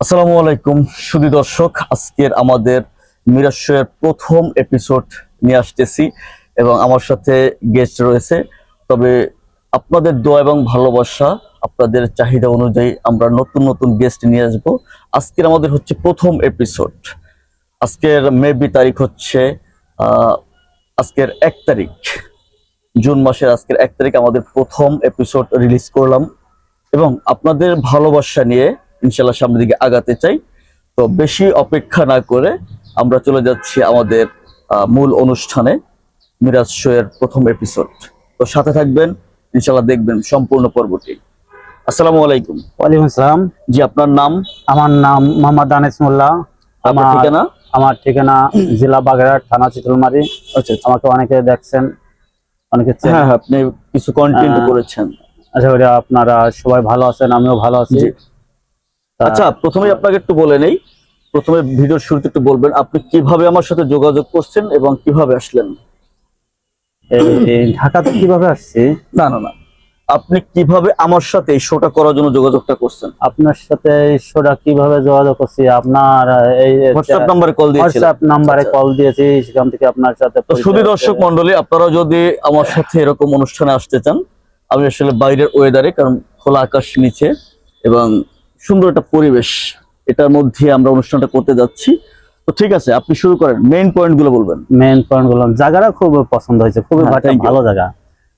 আসসালামু আলাইকুম সুধী দর্শক, আজকের আমাদের মিরাজ শোয়ের প্রথম এপিসোড নিয়ে আসতেছি এবং আমার সাথে গেস্ট রয়েছে। তবে আপনাদের দোয়া এবং ভালোবাসা, আপনাদের চাহিদা অনুযায়ী আমরা নতুন নতুন গেস্ট নিয়ে আসবো। আজকের আমাদের হচ্ছে প্রথম এপিসোড। আজকের মেবি তারিখ হচ্ছে আজকের 1 তারিখ, জুন মাসের আজকের 1 তারিখ আমাদের প্রথম এপিসোড রিলিজ করলাম এবং আপনাদের ভালোবাসা নিয়ে ইনশাল্লাহ সামনের দিকে আগাতে চাই। তো বেশি অপেক্ষা না করে আমরা চলে যাচ্ছি আমাদের মূল অনুষ্ঠানে, মিরাজ শোয়ের প্রথম এপিসোড। তো সাথে থাকবেন, ইনশাল্লাহ দেখবেন সম্পূর্ণ পর্বটি। আসসালামু আলাইকুম। ওয়ালাইকুম আসসালাম। জি, আপনার নাম? আমার নাম মোহাম্মদ আনিস মোল্লা। আপনার ঠিকানা? আমার ঠিকানা জেলা বাগেরহাট, থানা চিতলমারি। আচ্ছা, আমাকে অনেকে দেখছেন, অনেকে চেনেন। হ্যাঁ, আপনি কিছু কন্টেন্ট করেছেন। আশা করি আপনারা সবাই ভালো আছেন, আমিও ভালো আছি। আচ্ছা, প্রথমে আপনাকে একটু বলে নেই, প্রথমে ভিডিওর শুরুতে একটু বলবেন আপনি কিভাবে আমার সাথে যোগাযোগ করছেন এবং কিভাবে আসলেন। ঢাকাতে কিভাবে আসছি? না না না, আপনি কিভাবে আমার সাথে এই শোটা করার জন্য যোগাযোগটা করছেন? আপনার সাথে এই শোটা কিভাবে যোগাযোগ করছি? আপনার এই হোয়াটসঅ্যাপ নাম্বারে কল দিয়েছিলেন? হোয়াটসঅ্যাপ নাম্বারে কল দিয়েছি, সেখান থেকে আপনার সাথে। তো শুধু দর্শক মন্ডলী, আপনারা যদি আমার সাথে এরকম অনুষ্ঠানে আসতে চান, আমি আসলে বাইরের ওয়েদারে, কারণ খোলা আকাশ নিচে এবং সুন্দর একটা পরিবেশ, এটার মধ্যে আমরা অনুষ্ঠানটা করতে যাচ্ছি। তো ঠিক আছে, আপনি শুরু করেন, মেইন পয়েন্ট গুলো বলবেন। মেইন পয়েন্ট গুলো, জায়গাটা খুব পছন্দ হয়েছে, খুবই ভালো জায়গা।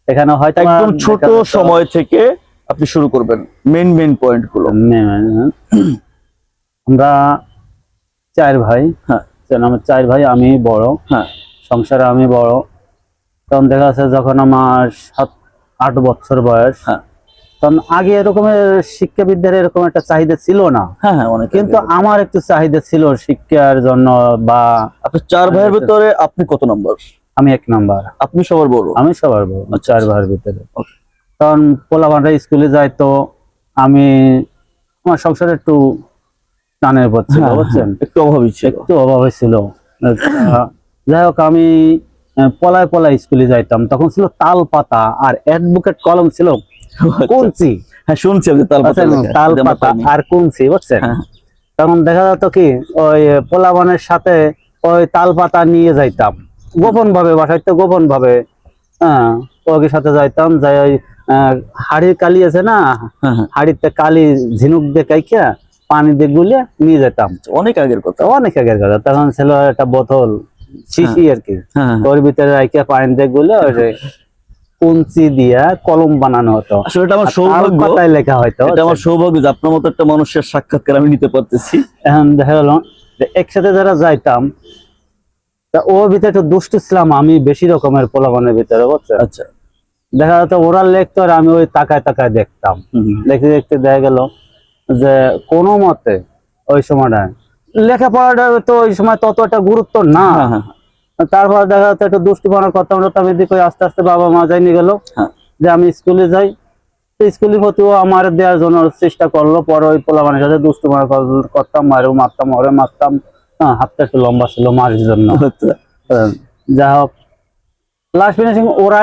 এখানে হয়তো একদম ছোট সময় থেকে আপনি শুরু করবেন, মেইন পয়েন্ট গুলো। আমরা 4 ভাই। হ্যাঁ, আমার 4 ভাই, আমি বড়। হ্যাঁ, সংসারে আমি বড়। তখন দেখা যাচ্ছে যখন আমার 7-8 বছর বয়স, হ্যাঁ, তখন আগে এরকমের শিক্ষাবিদদের এরকম একটা চাহিদা ছিল না। হ্যাঁ, হ্যাঁ, অনেক। কিন্তু আমার একটু চাহিদা ছিল শিক্ষার জন্য। বা আপনার 4 ভাইয়ের ভিতরে আপনি কত নম্বর? আমি 1 নাম্বার। আপনি সবার বড়? আমি সবার বড় 4 ভাইয়ের ভিতরে। Okay. তখন পোলাপানরা স্কুলে যাইতো, আমি আমার সংসারে একটু টানের উপর ছিল, বুঝছেন, একটু অভাবী ছিল। একটু অভাব হয়েছিল। যাই হোক, আমি পলায় পলায় স্কুলে যাইতাম। তখন ছিল তাল পাতা আর অ্যাডভোকেট কলম ছিল, কুঞ্চি। হ্যাঁ, শুনছি আমি তাল পাতা আর কুঞ্চি, বুঝছেন। তখন দেখা যেত কি, ওই পোলাপানের সাথে ওই তাল পাতা নিয়ে যাইতাম গোপন ভাবে, বাসাইতে গোপন ভাবে। হ্যাঁ, ওকে সাথে যাইতাম, যাই ওই হাড়ির কালি আছে না, হাড়িতে কালি ঝিনুক দিয়ে কাইকা পানি দিয়ে গুলে নিয়ে যেতাম। অনেক আগের কথা, অনেক আগের কথা। তখন ছিল একটা বোতল, শিশি আর কি, ওর ভিতরে রাইখা পানি দিয়ে গুলে ওই কুঞ্চি দিয়া কলম বানানো হতো। আসলে এটা আমার সৌভাগ্য, পাতায় লেখা হয়তো। এটা আমার সৌভাগ্য যে আপনার মতো একটা মানুষের সাক্ষাৎকার আমি নিতে পারতেছি। এখন দেখা গেল যে একসাথে যারা যাইতাম, তা ওর ভিতরে একটু দুষ্ট ছিলাম আমি, বেশি রকমের পোলাপানের ভিতরে, বুঝছেন। আচ্ছা, দেখা যেত ওরা লিখতো আর আমি ওই তাকায় তাকায় দেখতাম। দেখতে দেখতে দেখা গেল যে কোনো মতে ওই সময়টা লেখাপড়াটা তো ওই সময় তত একটা গুরুত্ব না। তারপর দেখা যাচ্ছে একটু দুষ্টিপনা করতাম, আমি দিকে আস্তে আস্তে বাবা মা যাইনি গেল যে আমি স্কুলে যাই। স্কুলের প্রতিও আমার দেওয়ার জন্য চেষ্টা করলো। পরে ওই পোলাপানের সাথে দুষ্টিপনা করতাম, মারেও মারতাম, ওরে মারতাম। হাতটা একটু লম্বা ছিল মারির জন্য। যা হোক, লাস্ট ফিনিশিং ওরা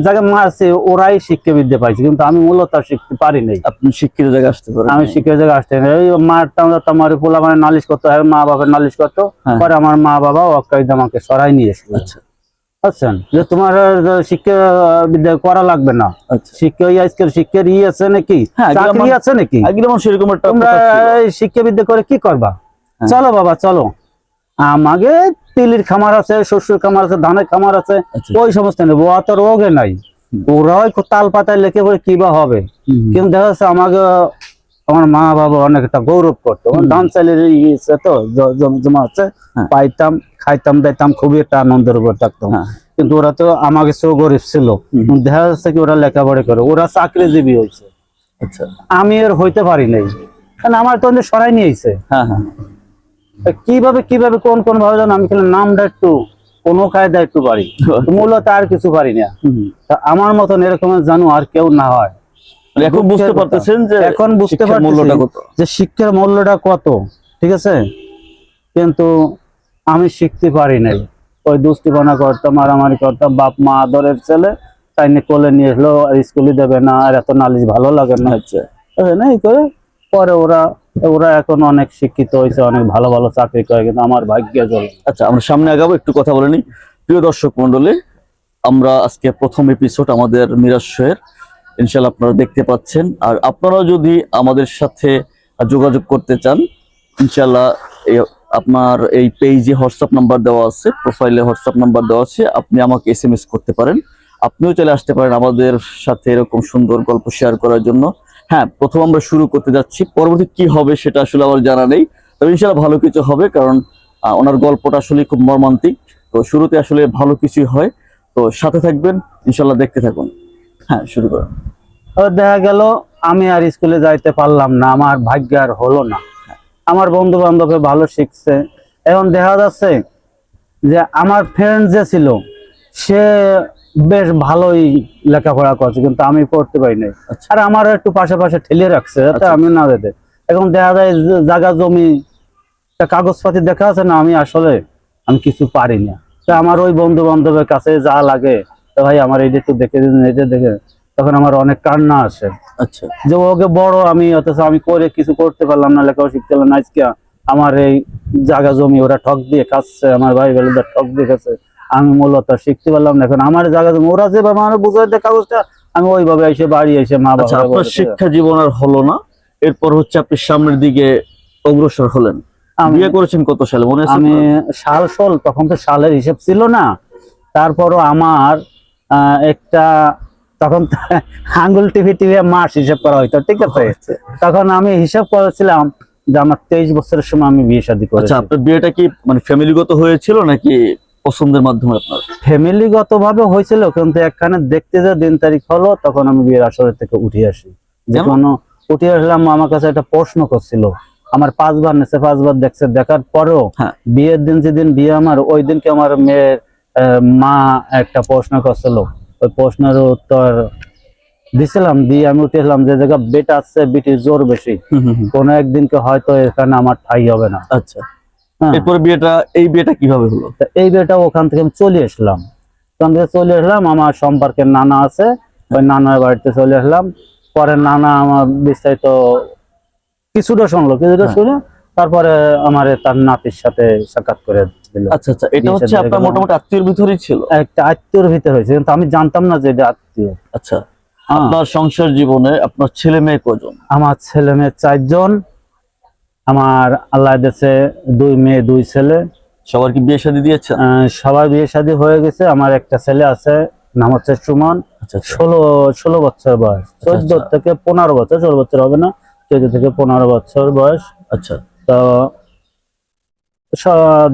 যাকে মারছে ওরাই শিক্ষাবিদ্যা পাইছে, কিন্তু আমি মূলত শিখতে পারি নাই। আপনি শিক্ষিত জায়গায় আসতে পারেন? আমি শিক্ষিত জায়গায় আসতে পারি। মারতাম আমার পোলা মানে নালিশ করতো, মা বাবার নালিশ করতো। পরে আমার মা বাবা অকাইদে আমাকে সরাই নিয়ে এসেছিল। বুঝছেন, যে তোমার শিক্ষা বিদ্যা করা লাগবে না, শিক্ষা আজকের শিক্ষার আছে নাকি, চাকরি আছে নাকি, তোমরা শিক্ষাবিদ্যা করে কি করবা, চলো বাবা চলো। আমাকে তিলির খামার আছে, শস্যের খামার আছে, ধানের খামার আছে, ওই সমস্ত নেবো, অত রোগে নাই। ওরা তাল পাতায় লেখে পরে কি বা হবে। কিন্তু দেখা যাচ্ছে আমাকে আমার মা বাবা অনেক একটা গৌরব করতো। ধান চালের তো জমা হচ্ছে, পাইতাম, খাইতাম, দাইতাম, খুবই একটা আনন্দের উপর থাকতাম। কিন্তু ওরা তো আমাকে চেয়েও গরিব ছিল। দেখা যাচ্ছে কি ওরা লেখাপড়া করে, ওরা চাকরিজীবী হয়েছে, আমি আর হইতে পারি নাই, কারণ আমার তো সরাই নিয়েছে। কিভাবে কিভাবে কোন কোন ভাবে জানো, আমি খেলে নামটা একটু কোনো কায়দা একটু পারি, মূলত আর কিছু পারি না। আমার মতন এরকম জানো আর কেউ না হয়। এখন বুঝতে পারতেছেন যে, এখন বুঝতে পারছি যে শিক্ষার মূল্যটা কত, ঠিক আছে। কিন্তু আমি শিখতে পারি নাই, ওই দুষ্টিপনা করতাম, মারামারি করতাম। বাপ মা আদরের ছেলে, তাই নিয়ে কোলে নিয়ে এসলো, স্কুলে দেবে না, আর এত নালিশ ভালো লাগে না, এই করে পরে ওরা ওরা এখন অনেক শিক্ষিত হয়েছে, অনেক ভালো ভালো চাকরি করে, কিন্তু আমার ভাগ্যে জল। আচ্ছা, আমরা সামনে আগাবো, একটু কথা বলে নিই। প্রিয় দর্শক মন্ডলী, আমরা আজকে প্রথম এপিসোড আমাদের মিরাজ শোয়ের, ইনশাল্লাহ আপনারা দেখতে পাচ্ছেন। আর আপনারা যদি আমাদের সাথে যোগাযোগ করতে চান, ইনশাল্লাহ আপনার এই পেজে হোয়াটসঅ্যাপ নাম্বার দেওয়া আছে, প্রোফাইলে হোয়াটসঅ্যাপ নাম্বার দেওয়া আছে, আপনি আমাকে SMS করতে পারেন। আপনিও চলে আসতে পারেন আমাদের সাথে এরকম সুন্দর গল্প শেয়ার করার জন্য। হ্যাঁ, প্রথম আমরা শুরু করতে যাচ্ছি, পরবর্তী কি হবে সেটা আসলে আমার জানা নেই, তবে ইনশাল্লাহ ভালো কিছু হবে, কারণ ওনার গল্পটা আসলে খুব মর্মান্তিক। তো শুরুতে আসলে ভালো কিছুই হয়, তো সাথে থাকবেন, ইনশাল্লাহ দেখতে থাকুন। হ্যাঁ, শুরু করেন। দেখা গেল আমি আর স্কুলে যাইতে পারলাম না, আমার ভাগ্য আর হলো না। আমার বন্ধু বান্ধবে ভালো শিখছে, এখন দেখা যাচ্ছে যে আমার ফ্রেন্ড যে ছিল সে বেশ ভালোই লেখাপড়া করছে, কিন্তু আমি পড়তে পারি নাই। আচ্ছা। আর আমার একটু পাশে ঠেলে রাখছে যাতে আচ্ছা। আমি না যেতে। এখন দেখা যায় জায়গা জমি কাগজপাতি দেখা আছে না, আমি কিছু পারি না। তো আমার ওই বন্ধু বান্ধবের কাছে যা লাগে, তো ভাই আমার এইটা একটু দেখে দিন, এটা দেখে, তখন আমার অনেক কান্না আসে। আচ্ছা। যে ওকে বড় আমি, অথচ আমি করে কিছু করতে পারলাম না, লেখাও শিখতে পারলাম না। আজকে আমার এই জায়গা জমি ওরা ঠক দিয়ে খাচ্ছে, আমার ভাই বেলুদা ঠক দিয়ে খাচ্ছে, আমি মূলত শিখতে পারলাম না। এখন আমার জায়গা জমি ওরা যেভাবে আমার বুঝাই দেয় কাগজটা, আমি ওইভাবে এসে বাড়ি এসে মা আচ্ছা, বাবা আপনার শিক্ষা জীবন আর হলো না, এরপর হচ্ছে আপনি সামনের দিকে অগ্রসর হলেন। বিয়ে করেছেন কত সালে মনে আছে আমি আপনার? তখন তো সালের হিসেব ছিল না। তারপরও আমার একটা তখন তো আঙ্গুল টিভি মাস হিসাব করা হইতো, ঠিক আছে। তখন আমি হিসাব করেছিলাম যে আমার 23 বছরের সময় আমি বিয়ে শাদী করেছি। আচ্ছা, আপনার বিয়েটা কি মানে ফ্যামিলিগত হয়েছিল নাকি পছন্দের মাধ্যমে আপনার? ফ্যামিলিগত ভাবে হয়েছিল, কিন্তু একখানে দেখতে যে দিন তারিখ হলো, তখন আমি বিয়ের আসর থেকে উঠে আসি। যে কোনো উঠে আসলাম, আমার কাছে একটা প্রশ্ন করছিল, আমার 5 বার নেছে, 5 বার দেখছে, দেখার পরেও বিয়ের দিন যেদিন বিয়ে আমার, ওই দিনকে আমার মেয়ের মা একটা প্রশ্ন করছিল, ওই প্রশ্নের উত্তর দিছিলাম, দিয়ে আমি উঠে এলাম যে জায়গা বেটা আছে, বিটির জোর বেশি, কোনো একদিনকে হয়তো এখানে আমার ঠাই হবে না। আচ্ছা, এরপরে এই বিয়েটা কিভাবে হলো? এই বিয়েটা ওখান থেকে আমি চলে আসলাম, আমার সম্পর্কের নানা আছে, ওই নানার বাড়িতে চলে আসলাম। পরে নানা আমার বিস্তারিত কিছুটা শুনে তারপরে আমার তার নাতির সাথে সাক্ষাৎ করে দিল। আচ্ছা আচ্ছা, এটা হচ্ছে আপনার মোটামুটি আত্মীয়ের ভিতরেই ছিল? একটা আত্মীয়র ভিতরে হয়েছে, কিন্তু আমি জানতাম না যে এটা আত্মীয়। আচ্ছা, আপনার সংসার জীবনে আপনার ছেলে মেয়ে কজন? আমার ছেলে মেয়ে 4 জন। আমার আল্লাহ দিয়েছে 2 মেয়ে 2 ছেলে। সবার কি বিয়ে শাদী দিয়েছেন? সবার বিয়ে শাদী হয়ে গেছে। আমার একটা ছেলে আছে, নাম হচ্ছে সুমন। 16 বছর বয়স, 14 থেকে 15 বছর, 16 বছর হবে না, 14 থেকে 15 বছর বয়স। আচ্ছা, তো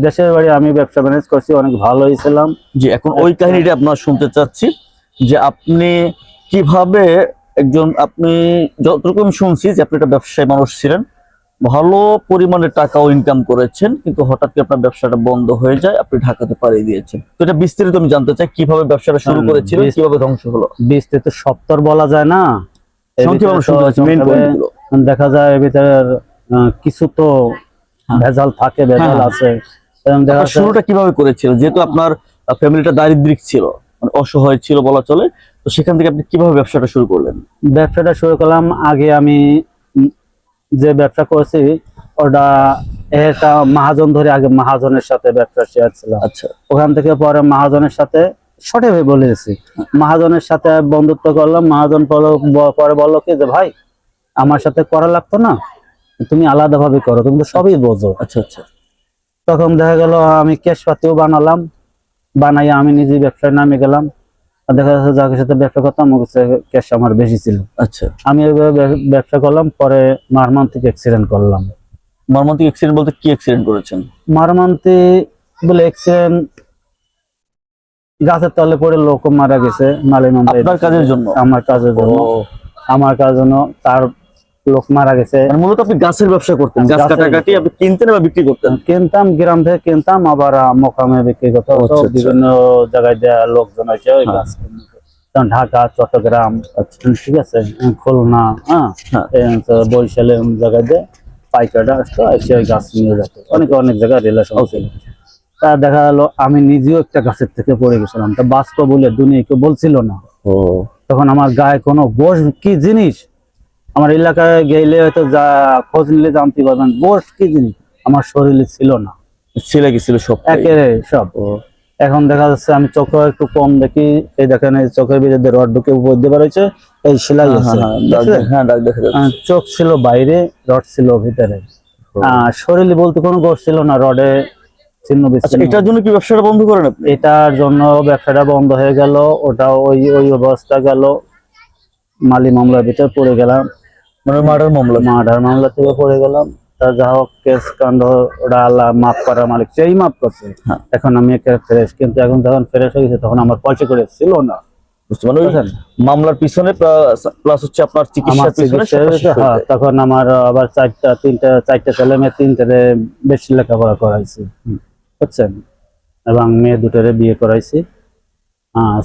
দেশের বাড়ি আমি ব্যবসা ম্যানেজ করছি, অনেক ভালোই ছিলাম। জি, এখন ওই কাহিনীটা আপনার শুনতে চাচ্ছি, যে আপনি কিভাবে আপনি যতটুকু আমি শুনছি যে আপনি একটা ব্যবসায়ী মানুষ ছিলেন, ভালো পরিমাণে টাকাও ইনকাম করেছেন, কিন্তু হঠাৎ করে আপনার ব্যবসাটা বন্ধ হয়ে যায়, আপনি ঢাকাতে পাড়িয়ে দিয়েছেন। তো এটা বিস্তারিত আমি জানতে চাই, কিভাবে ব্যবসাটা শুরু করেছিলেন, কিভাবে ধ্বংস হলো? বিস্তারিত সপ্তর বলা যায় না, দেখা যায় এর ভিতরে কিছু তো ভেজাল থাকে, ভেজাল আছে। শুরুটা কিভাবে করেছিলেন, যেহেতু আপনার ফ্যামিলিটা দারিদ্রিক ছিল, মানে অসহায় ছিল বলা চলে, তো সেখান থেকে আপনি কিভাবে ব্যবসাটা শুরু করলেন? ব্যবসাটা শুরু করলাম, আগে আমি যে ব্যবসা করছি ওটা একটা মহাজন ধরে, আগে মহাজনের সাথে ব্যবসা শেয়ার ছিলাম। আচ্ছা, ওখান থেকে পরে মহাজনের সাথে সঠিকভাবে বলেছি, মহাজনের সাথে বন্ধুত্ব করলাম। মহাজন পরে বললো কি যে ভাই আমার সাথে করা লাগতো না, তুমি আলাদা ভাবে করো, তুমি তো সবই বোঝো। আচ্ছা আচ্ছা। তখন দেখা গেল আমি ক্যাশ পাতিও বানালাম, বানাইয়া আমি নিজে ব্যবসায় নামে গেলাম। দেখা যাচ্ছে যাদের সাথে ব্যবসা করতাম ক্যাশ আমার বেশি ছিল। আচ্ছা, আমি ব্যবসা করলাম, পরে মর্মান্তিক অ্যাক্সিডেন্ট করলাম। মর্মান্তিক অ্যাক্সিডেন্ট বলতে কি অ্যাক্সিডেন্ট করেছেন? মর্মান্তিক বলে অ্যাক্সিডেন্ট, গাছের তলে পড়ে লোক মারা গেছে। আপনার কাজের জন্য? আমার কাজের জন্য, আমার কাজের জন্য তার লোক মারা গেছে। মূলত আপনি গাছের ব্যবসা করতেন, গাছ কাটাকাটি আপনি কিনতেন বা বিক্রি করতেন? কিনতাম, গ্রাম থেকে কিনতাম, আবার মোকামে বিক্রি করতাম। বিভিন্ন জায়গায় দেওয়া লোকজন আছে ওই গাছ কিনতে, ঢাকা, চট্টগ্রাম, ঠিক আছে, খুলনা, বরিশালের জায়গায় দিয়ে পাইকারটা আসতো, এসে ওই গাছ নিয়ে যেত। অনেক জায়গায় রিলেশন ছিল। তা দেখা গেলো আমি নিজেও একটা গাছের থেকে পড়ে গেছিলাম, তা বাস্তব বলে দুনিয়া কেউ বলছিল না। তখন আমার গায়ে কোনো বস কি জিনিস আমার এলাকায় গেলে হয়তো যা খোঁজ নিলে জানতে পারবেন বস কি জিনিস আমার শরীরে ছিল না, ছেলে গেছিল সব একেবারে সব। এখন দেখা যাচ্ছে আমি চোখে একটু কম দেখি, এই দেখেন এই চোখের ভিতরে রড ঢুকে উপর দিয়ে বেরোচ্ছে, এই সেলাই আছে, দেখছেন? হ্যাঁ দাগ দেখা যাচ্ছে। চোখ ছিল বাইরে, রড ছিল ভিতরে, শরীরে বলতে কোনো গোশ ছিল না, রডে চিহ্ন আচ্ছা, বিচ্ছিন্ন। এটার জন্য কি ব্যবসাটা বন্ধ করেন আপনি? এটার জন্য ব্যবসাটা বন্ধ হয়ে গেল, ওটা ওই ওই অবস্থা গেল, মালি মামলার ভিতরে পড়ে গেলাম, মানে মার্ডার মামলা থেকে পড়ে গেলাম। তা যা হোক কেস কাণ্ড ওটা আল্লাহ মাফ করার মালিক, সেই মাফ করছে। হ্যাঁ। এখন আমি একটা ফ্রেশ, কিন্তু এখন যখন ফ্রেশ হয়ে গেছে তখন আমার পয়সা করে ছিল না, বুঝতে মানে ওই মামলার পিছনে প্লাস হচ্ছে আপনার আমার চিকিৎসার পিছনে চিকিৎসা হয়েছে। হ্যাঁ, তখন আমার আবার চারটা ছেলে মেয়ে, তিনটারে বেশি লেখাপড়া করাইছি, বুঝছেন, এবং মেয়ে দুটোরে বিয়ে করাইছি,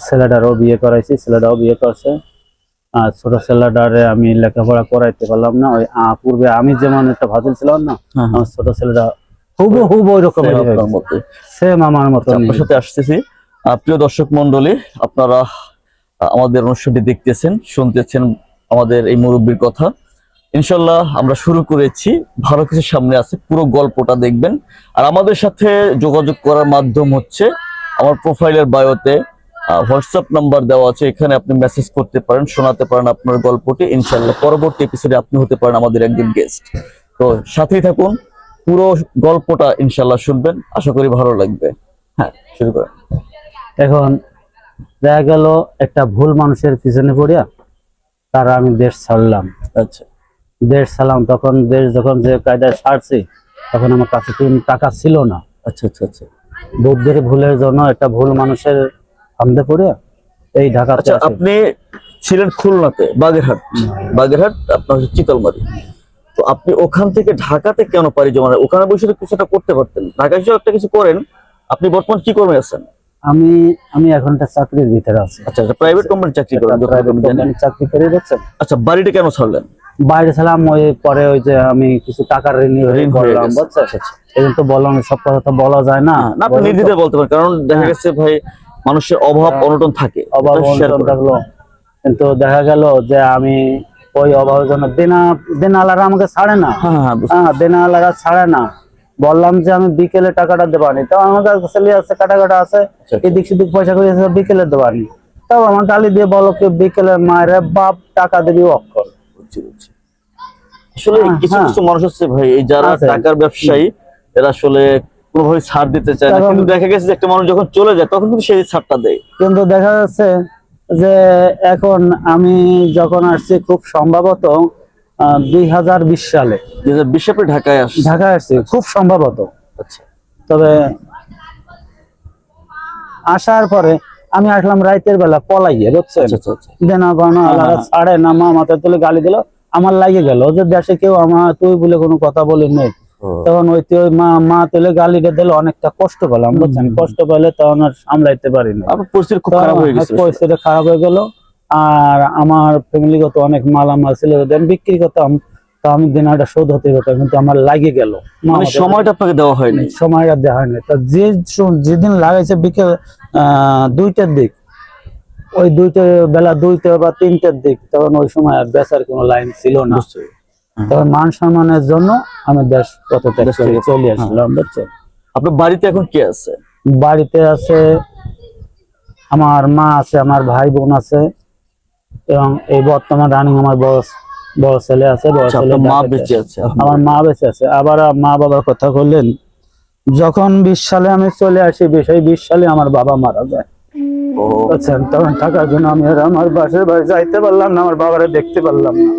ছেলেটারও বিয়ে করাইছি, ছেলেটাও বিয়ে করছে। আর ছোট ছেলেটারে আমি লেখাপড়া করাইতে পারলাম না, ওই পূর্বে আমি যেমন একটা ভাজল ছিলাম না, আমার ছোট ছেলেটা হুবহু ওই রকম সেম আমার মতো। আপনার সাথে আসতেছি। প্রিয় দর্শক মন্ডলী, আপনারা আমাদের অনুষ্ঠানটি দেখতেছেন, শুনতেছেন আমাদের এই মুরব্বীর কথা। ইনশাল্লাহ আমরা শুরু করেছি, ভালো কিছু সামনে আছে, পুরো গল্পটা দেখবেন। আর আমাদের সাথে যোগাযোগ করার মাধ্যম হচ্ছে আমার প্রোফাইলের বায়োতে হোয়াটসঅ্যাপ নাম্বার দেওয়া আছে, এখানে আপনি মেসেজ করতে পারেন, শোনাতে পারেন আপনার গল্পটি। ইনশাল্লাহ পরবর্তী এপিসোডে আপনি হতে পারেন আমাদের একদিন গেস্ট। তো সাথেই থাকুন, পুরো গল্পটা ইনশাল্লাহ শুনবেন, আশা করি ভালো লাগবে। হ্যাঁ, শুরু করেন। এখন দেখা গেল একটা ভুল মানুষের পিছনে পড়িয়া তারা আমি দেশ ছাড়লাম। আচ্ছা, দেশ ছাড়লাম, তখন দেশ যখন যে কায়দায় ছাড়ছি তখন আমার কাছে কোনো টাকা ছিল না। আচ্ছা আচ্ছা আচ্ছা বুদ্ধের ভুলের জন্য একটা ভুল মানুষের ফান্দে পড়িয়া এই ঢাকা। আচ্ছা, আপনি ছিলেন খুলনাতে, বাগেরহাট আপনার হচ্ছে চিতলমারি। তো আপনি ওখান থেকে ঢাকাতে কেন পাড়ি জমান? ওখানে বসে তো কিছু একটা করতে পারতেন, ঢাকায় এসে একটা কিছু করেন। আপনি বর্তমান কি কর্মে আছেন? আমি আমি এখন একটা চাকরির ভিতরে আছি। আচ্ছা, প্রাইভেট কোম্পানি চাকরি করেন? চাকরি করে দেখছেন। আচ্ছা, বাড়িটা কেন ছাড়লেন? বাইরে ছিলাম, ওই পরে ওই যে আমি কিছু টাকার ঋণ করলাম, বুঝছেন। এই জন্য তো বললাম, সব কথা তো বলা যায় না, না আপনি নির্দ্বিধায় বলতে পারেন, কারণ দেখা গেছে ভাই মানুষের অভাব অনটন থাকে, অভাব অনটন থাকলো। কিন্তু দেখা গেল যে আমি ওই অভাবের জন্য দেনালারা আমাকে ছাড়ে না। হ্যাঁ, দেনালারা ছাড়ে না। বললাম যে আমি বিকেলে টাকাটা দেবানি, তো আমাদের ছেলে আছে, কাটা আছে, এদিক সেদিক পয়সা করে বিকেলে দেবানি। তাও আমার গালি দিয়ে বলো কি বিকেলে মায়ের বাপ টাকা দিবি অক্ষর। আসলে কিছু কিছু মানুষ আছে ভাই, এই যারা টাকার ব্যবসায়ী, এরা আসলে কোনোভাবে ছাড় দিতে চায় না, কিন্তু দেখা গেছে যে একটা মানুষ যখন চলে যায় তখন কিন্তু সেই ছাড়টা দেয়। কিন্তু দেখা যাচ্ছে যে এখন আমি যখন আসছি খুব সম্ভবত 2020 সালে, 2020 সালে ঢাকায় আসছি খুব সম্ভবত। আচ্ছা, তবে আসার পরে আমি আসলাম রাতের বেলা পলাইয়ে, বুঝছেন, দেনা পাওনা ছাড়ে না, মা মাথায় তুলে গালি দিল, আমার লাগে গেল যে দেশে কেউ আমার তুই বলে কোনো কথা বলি নেই। তখন ওই মা তুলে গালিটা দিল, অনেকটা কষ্ট পেলাম, বুঝছেন। কষ্ট পেলে তখন আর সামলাইতে পারি না, পরিস্থিতি খুব খারাপ হয়ে গেছে, পরিস্থিতি খারাপ হয়ে গেল। আর আমার ফ্যামিলিগত অনেক মালামাল ছিল, বিক্রি করতাম, তো আমি দিনাটা শোধ হতে হতো, কিন্তু আমার লাগে গেল, সময়টা আপনাকে দেওয়া হয়নি, সময়টা দেওয়া হয়নি। তা যেদিন লাগাইছে বিকেল 2টার দিক, ওই বেলা 2টা বা 3টার দিক, তখন ওই সময় আর বেচার কোনো লাইন ছিল না। তখন মান সম্মানের জন্য আমি দেশ পথ ত্যাগ করে চলে আসলাম, বুঝছেন। আপনার বাড়িতে এখন কে আছে? বাড়িতে আছে আমার মা আছে, আমার ভাই বোন আছে, এবং এই বর্তমান রানিং আমার বড় ছেলে আছে। বড় ছেলে মা বেঁচে আছে? আমার মা বেঁচে আছে। আবার মা বাবার কথা বললেন, যখন 20 সালে আমি চলে আসি, 20 সালে আমার বাবা মারা যায়, বুঝছেন। তখন টাকার জন্য আমি আর আমার বাসার বাড়ি যাইতে পারলাম না, আমার বাবারে দেখতে পারলাম না।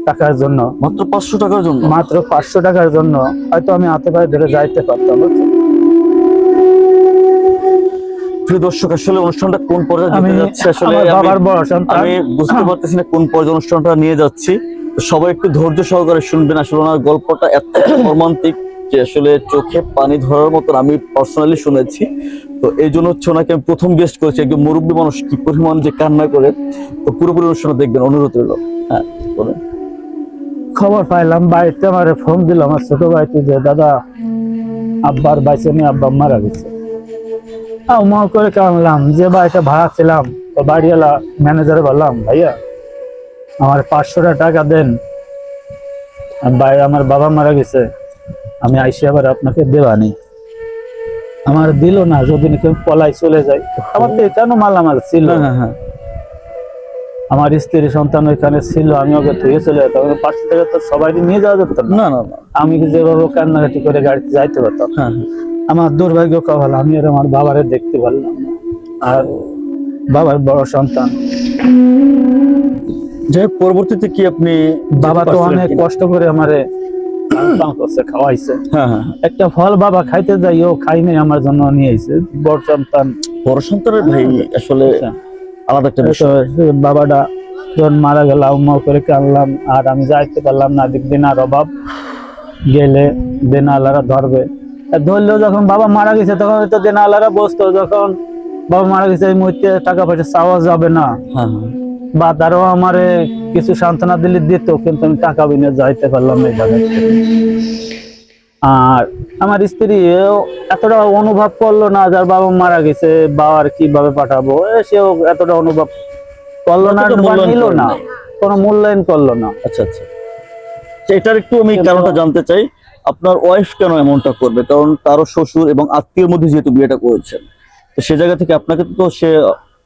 টাকার জন্য, মাত্র 500 টাকার জন্য, মাত্র 500 টাকার জন্য হয়তো আমি হাতে পায়ে ধরে যাইতে পারতাম, বুঝছেন। প্রিয় দর্শক, আসলে অনুষ্ঠানটা কোন পর্যায়ে যেতে যাচ্ছে আসলে আমি বুঝতে পারতেছি না, কোন পর্যায়ে অনুষ্ঠানটা নিয়ে যাচ্ছি। তো সবাই একটু ধৈর্য সহকারে শুনবেন। আসলে ওনার গল্পটা এত রোমান্টিক যে আসলে চোখে পানি ধরার মতন আমি পার্সোনালি শুনেছি। তো এই জন্য হচ্ছে ওনাকে আমি প্রথম গেস্ট করেছি, একজন মুরব্বী মানুষ কি পরিমাণ যে কান্না করে। তো পুরোপুরি অনুষ্ঠানটা দেখবেন, অনুরোধ রইল। হ্যাঁ, বলেন। খবর পাইলাম, বাড়িতে আমার ফোন দিল আমার ছোট ভাইটি, যে দাদা আব্বার বাইসে নিয়ে আব্বা মারা গেছে। মনে করে কানলাম, যে বাড়িটা ভাড়া ছিলাম, বাড়িওয়ালা ম্যানেজারে বললাম, ভাইয়া আমার 500 টাকা দেন, ভাই আমার বাবা মারা গেছে, আমি আইসি আবার আপনাকে দেবানি। আমার দিল না, যদি কেউ পলাই চলে যায়। আমার তো এখানে মালামাল ছিল, হ্যাঁ হ্যাঁ আমার স্ত্রী সন্তান ওইখানে ছিল, আমি ওকে ধুয়ে চলে যেতাম। 500 টাকা তো সবাই নিয়ে যাওয়া যেত না। না না না আমি যেভাবে কান্নাকাটি করে গাড়িতে যাইতে পারতাম। হ্যাঁ আমার দুর্ভাগ্য কপাল, আমি আর আমার বাবারে দেখতে পারলাম না। আর বাবার বড় সন্তান, যাই হোক, পরবর্তীতে কি আপনি বাবা যেতে তো পারছিলেন অনেক কিনা? কষ্ট করে আমারে লালন করছে, খাওয়াইছে। হ্যাঁ হ্যাঁ একটা ফল বাবা খাইতে যাই, ও খাই নাই, আমার জন্য নিয়ে আইছে। বড় সন্তান, বড় সন্তানের ভাই আসলে আলাদা একটা বিষয়। বাবাটা যখন মারা গেল আম্মা করে কানলাম, আর আমি যাইতে পারলাম না। দিন আর অভাব, গেলে দেনালারা ধরবে। আর ধরলেও যখন বাবা মারা গেছে তখন তো দেনালারা বসতো, যখন বাবা মারা গেছে এই মুহূর্তে টাকা পয়সা চাওয়া যাবে না, হ্যাঁ হ্যাঁ বা তারাও আমারে কিছু সান্ত্বনা দিলে দিত, কিন্তু আমি টাকা বিনে যাইতে পারলাম না এই জায়গায়। আর আমার স্ত্রী এতটা অনুভব করলো না, যার বাবা মারা গেছে, বাবার কিভাবে পাঠাবো, সেও এতটা অনুভব করলো না, অতটা বা মূল্যায়ন নিল করে না, নাই। কোনো মূল্যায়ন করলো না। আচ্ছা আচ্ছা, তো এটার একটু আমি কারণটা জানতে চাই। আপনার ওয়াইফ কেন এমনটা করবে? কারণ তারও শ্বশুর এবং আত্মীয়ের মধ্যে যেহেতু বিয়েটা করেছেন, তো সে জায়গা থেকে আপনাকে তো সে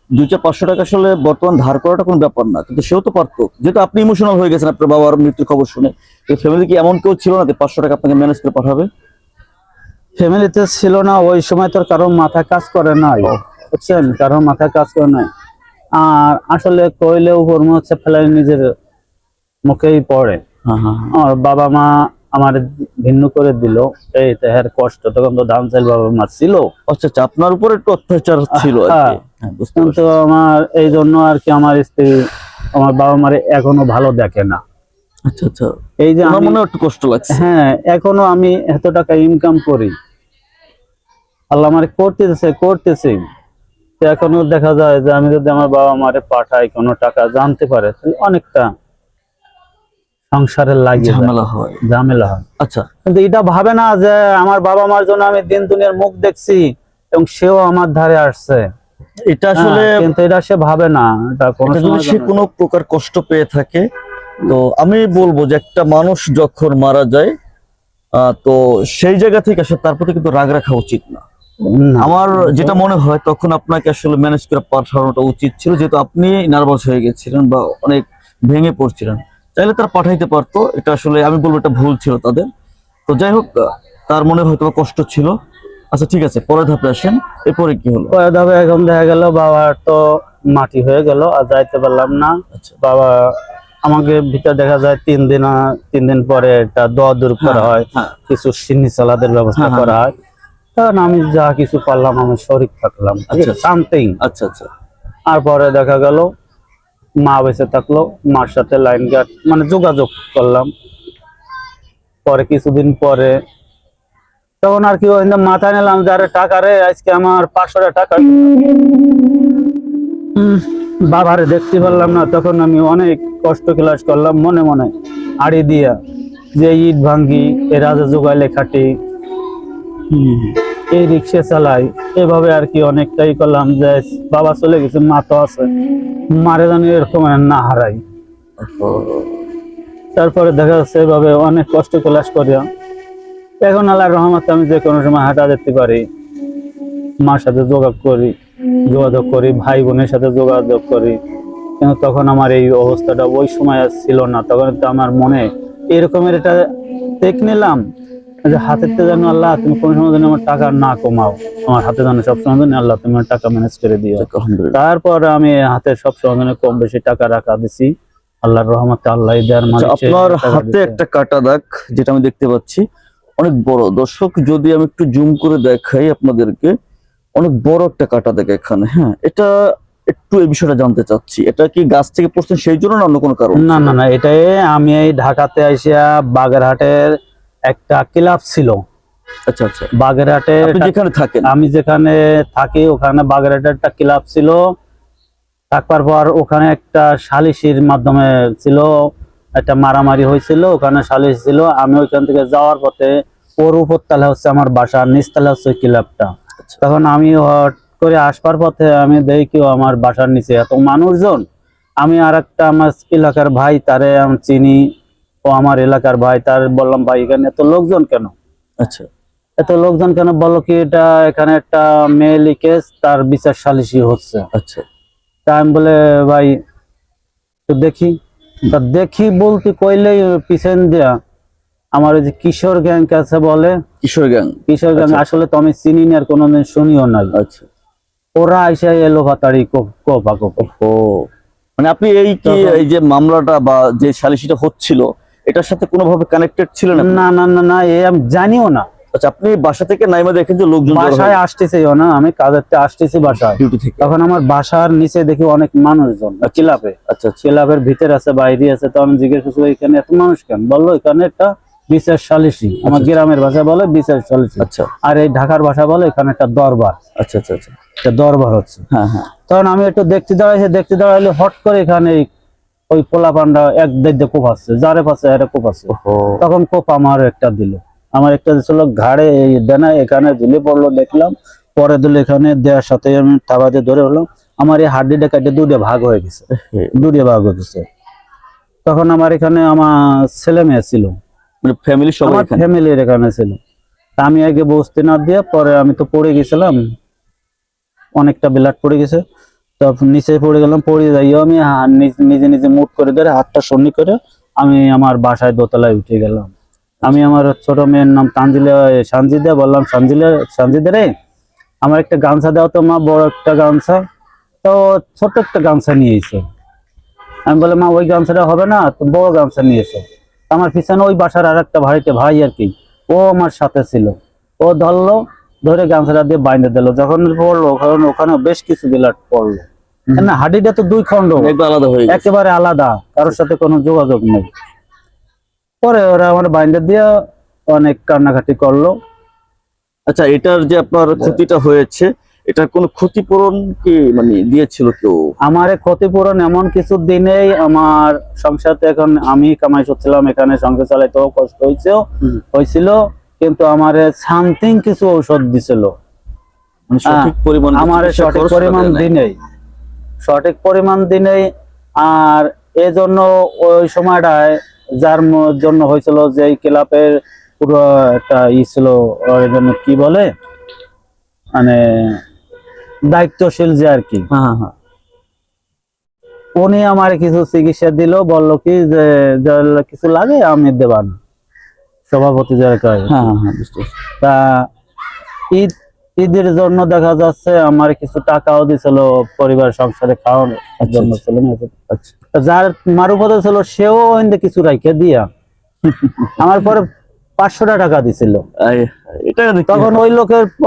200-500 টাকা আসলে বর্তমান ধার করাটা কোনো ব্যাপার না, কিন্তু সেও তো পারতো। যেহেতু আপনি ইমোশনাল হয়ে গেছেন আপনার বাবার মৃত্যুর খবর শুনে, এই ফ্যামিলি কি এমন কেউ ছিল না যে 500 টাকা আপনাকে ম্যানেজ করে পাঠাবে? ফ্যামিলিতে ছিল না ওই সময়, তোর কারো মাথা কাজ করে নাই, বুঝছেন, কারো মাথা কাজ করে নাই। আর আসলে কইলেও কর্ম হচ্ছে ফেলাই নিজের মুখেই পড়ে। হ্যাঁ হ্যাঁ আমার বাবা মা আমার ভিন্ন করে দিল, এই তেহার কষ্ট, তখন তো ধান চাল বাবা মা ছিল। আচ্ছা আচ্ছা, আপনার উপর একটু অত্যাচার ছিল আর হ্যাঁ। কি। হ্যাঁ, বুঝতে কিন্তু পারছি। আমার এই জন্য আর কি আমার স্ত্রী আমার বাবা মারে এখনো ভালো দেখে না। আচ্ছা আচ্ছা, এই যে আমার আমি, মনে একটু কষ্ট লাগছে। হ্যাঁ, এখনো আমি এত টাকা ইনকাম করি, আল্লাহ আমার করতেছি। তো এখনো দেখা যায় যে আমি যদি আমার বাবা মারে পাঠাই কোনো টাকা জানতে পারে, তাহলে অনেকটা সংসারের লাগে ঝামেলা হয়। ঝামেলা হয়। আচ্ছা, কিন্তু এটা ভাবে না যে আমার বাবা মার জন্য আমি দিন দুনিয়ার মুখ দেখছি এবং সেও আমার ধারে আসছে। এটা আসলে কিন্তু এটা সে ভাবে না, এটা কোনো এটা যদি সময় সে জানে না। কোনো প্রকার কষ্ট পেয়ে থাকে, তো আমি বলবো যে একটা মানুষ যখন মারা যায়, তো সেই জায়গা থেকে আসলে তার প্রতি কিন্তু রাগ রাখা উচিত না। না। আমার যেটা মনে হয়, তখন আপনাকে আসলে ম্যানেজ করে পাঠানোটা উচিত ছিল, যেহেতু আপনি নার্ভাস হয়ে গেছিলেন বা অনেক ভেঙে পড়ছিলেন। চাইলে তারা পাঠাইতে পারতো, এটা আসলে আমি বলবো এটা ভুল ছিল তাদের। তো যাই হোক, তার মনে হয়তো বা কষ্ট ছিল। আচ্ছা ঠিক আছে, পরের ধাপে আসেন, এরপরে কি হলো? পরে ধাপে এখন দেখা গেল বাবার তো মাটি হয়ে গেল, আর যাইতে পারলাম না। আচ্ছা বাবা আমাকে ভিতরে দেখা যায় 3 দিন পরে একটা দোয়া দূর করা হয়, হ্যাঁ কিছু সিন্নি সালাদের ব্যবস্থা হ্যাঁ, করা হয়। তখন আমি যা কিছু পারলাম আমি শরীর থাকলাম, আচ্ছা। সামথিং। আচ্ছা আচ্ছা আর পরে দেখা গেল মা বেঁচে থাকলো, মার সাথে লাইন গার্ড মানে যোগাযোগ করলাম। পরে কিছুদিন পরে তখন আর কি ওই মাথায় নিলাম যে আরে টাকা রে, আজকে আমার 500 টাকা বাবারে দেখতে পারলাম না। তখন আমি অনেক কষ্ট ক্লাস করলাম মনে মনে, আড়ি দিয়া যে ইট ভাঙ্গি, এ রাজা জোগাইলে খাটি, এই রিক্সা চালাই, এভাবে আর কি অনেকটাই করলাম। যে বাবা চলে গেছে, মা তো আছে, মারে জানি এরকম না হারাই। তারপরে দেখা যাচ্ছে এভাবে অনেক কষ্ট ক্লাস করিয়া এখন আল্লাহর রহমতে আমি যে কোনো সময় হাঁটা যেতে পারি, মার সাথে যোগাযোগ করি, ভাই বোনের সাথে যোগাযোগ করি। কিন্তু তখন আমার এই অবস্থাটা ওই সময় আর ছিল না। তখন তো আমার মনে এরকমের এটা টেক নিলাম যে হাতের তে যেন আল্লাহ তুমি কোনো সময় যেন আমার টাকা না কমাও, আমার হাতে যেন সবসময় যেন আল্লাহ তুমি আমার টাকা ম্যানেজ করে দিও। আলহামদুলিল্লাহ। তারপর আমি হাতে সবসময় যেন কম বেশি টাকা রাখা দিছি, আল্লাহর রহমতে আল্লাহ দেওয়ার আচ্ছা, মালিক। আপনার হাতে একটা কাটা দাগ যেটা আমি দেখতে পাচ্ছি অনেক বড়। দর্শক, যদি আমি একটু জুম করে দেখাই আপনাদেরকে, অনেক বড় একটা কাটা দাগ এখানে। হ্যাঁ, এটা একটু এই বিষয়টা জানতে চাচ্ছি, এটা কি গাছ থেকে পড়ছেন সেই জন্য না অন্য কোনো কারণ? না না না, এটাই আমি এই ঢাকাতে আইসা বাগেরহাটের একটা ক্লাব ছিল। আচ্ছা আচ্ছা, বাগেরহাটে আপনি যেখানে থাকেন? আমি যেখানে থাকি ওখানে বাগেরহাটের একটা ক্লাব ছিল। থাকবার পর ওখানে একটা সালিশির মাধ্যমে ছিল, একটা মারামারি হয়েছিল, ওখানে সালিশ ছিল। আমি ওইখান থেকে যাওয়ার পথে ওর উপর তালা হচ্ছে আমার বাসা, নিচতলা হচ্ছে ওই ক্লাবটা। তখন আমি হট করে আসবার পথে আমি দেখি আমার বাসার নিচে এত মানুষজন, আমি আর একটা আমার এলাকার ভাই, তারে আমি চিনি, ও আমার এলাকার ভাই, তার বললাম ভাই এখানে এত লোকজন কেন, আচ্ছা এত লোকজন কেন, বলো কি এটা এখানে একটা মেয়েলি কেস, তার বিচার সালিসি হচ্ছে। আচ্ছা তা আমি বলে ভাই তো দেখি, তা দেখি বলতে কইলেই পিছন দিয়া আমার ওই যে কিশোর গ্যাং কাছে বলে, কিশোর গ্যাং। কিশোর গ্যাং আচ্ছা। আসলে তো আমি চিনি না আর কোনোদিন শুনিও নাই, আচ্ছা ওরা এসে এলো ভাতাড়ি কোপা কোপা। ও মানে আপনি এই কি তখন- এই যে মামলাটা বা যে সালিসিটা হচ্ছিল এটার সাথে কোনোভাবে কানেক্টেড ছিলেন আপনি? না না না না, এ আমি জানিও না। আচ্ছা আপনি বাসা থেকে নাইমা দেখেন যে লোকজন বাসায় আসতেছিও না, আমি কাজের থেকে আসতেছি বাসায়, ডিউটি থেকে। তখন আমার বাসার নিচে দেখি অনেক মানুষজন ক্লাবে, আচ্ছা আচ্ছা ক্লাবের ভিতরে আছে বাইরে আছে। তো আমি জিজ্ঞেস করছি এখানে এত মানুষ কেন, বললো এখানে একটা বিচার সালিসি, আমার গ্রামের ভাষায় বলে বিচার সালিসি, আচ্ছা আর এই ঢাকার ভাষা বলে এখানে একটা দরবার, আচ্ছা আচ্ছা আচ্ছা একটা দরবার হচ্ছে। হ্যাঁ হ্যাঁ তখন আমি একটু দেখতে দাঁড়াইলে হট করে এখানে ওই পোলা পান্ডা এক দেড় কোপাচ্ছে, যারে পাচ্ছে এরা কোপাচ্ছে। ও তখন কোপ আমার একটা দিল, আমার একটা দিছিল ঘাড়ে, এই ডানা এখানে ঝুলে পড়লো দেখলাম, পরে দিল এখানে দেওয়ার সাথে আমি থাবা দিয়ে ধরে হলাম, আমার এই হাড্ডিটা কেটে দুটো ভাগ হয়ে গেছে, দুটো ভাগ হয়ে গেছে। তখন আমার এখানে আমার ছেলে মেয়ে ছিল, মানে ফ্যামিলি সবাই আমার এখানে? ফ্যামিলির এখানে ছিল। তা আমি আগে বসতে না দিয়ে পরে আমি তো পড়ে গেছিলাম, অনেকটা ব্লাড পড়ে গেছে, তো নিচে পড়ে গেলাম, পড়ে যাইও আমি নিজে নিজে মুট করে ধরে হাতটা সন্নি করে আমি আমার বাসায় দোতলায় উঠে গেলাম। আমি আমার ছোট মেয়ের নাম সানজিদা, বললাম সানজিদা রে আমার একটা গামছা দাও তো মা, বড় একটা গামছা। তো ছোট্ট একটা গামছা নিয়েছে, আমি বললাম মা ওই গামছাটা হবে না, তো বড় গামছা নিয়েছে। আমার পিছনে ওই বাসার আর একটা ভাই আর কি, ও আমার সাথে ছিল, ও ধরলো, ধরে গামছাটা দিয়ে বাইন্ধে দিল। যখন পড়লো ওখানে বেশ কিছু ব্লাড পড়লো, না হাড্ডিটা তো দুই খণ্ড, একদম আলাদা হয়ে গেছে। একেবারে আলাদা, কারোর সাথে কোনো যোগাযোগ নেই। পরে ওরা আমার বাইন্ধে দিয়ে অনেক কান্নাকাটি করলো। আচ্ছা এটার যে আপনার ক্ষতিটা হয়েছে এটার কোনো ক্ষতিপূরণ কি মানে দিয়েছিল কেউ? আমার ক্ষতিপূরণ এমন কিছু দিনেই আমার সংসারতে, এখন আমি কামাই করছিলাম এখানে, সংসার চালাইতেও কষ্ট হয়েছিল, কিন্তু আমার সামথিং কিছু ঔষধ দিছিল, মানে সঠিক পরিমাণ আমার সঠিক পরিমাণ দিনেই, সঠিক পরিমাণ দিনেই। আর এজন্য ওই সময়টায় যার জন্য হয়েছিল যে এই ক্লাবের পুরো একটা ছিল, ওর জন্য কি বলে মানে দায়িত্বশীল যে আর কি, হ্যাঁ হ্যাঁ হ্যাঁ উনি আমার কিছু চিকিৎসা দিল, বললো কি যে কিছু লাগে আমি দেবান, সভাপতি যারা কয়। হ্যাঁ হ্যাঁ হ্যাঁ বুঝতে পারছি। তা ঈদের জন্য দেখা যাচ্ছে আমার কিছু টাকাও দিছিল পরিবার সংসারে খাওয়ানোর জন্য, ছেলে মেয়ে। আচ্ছা যার মারুপদে ছিল সেও কিছু রাইখে দিয়া আমার পরে 500 টাকা দিছিল। এটা তখন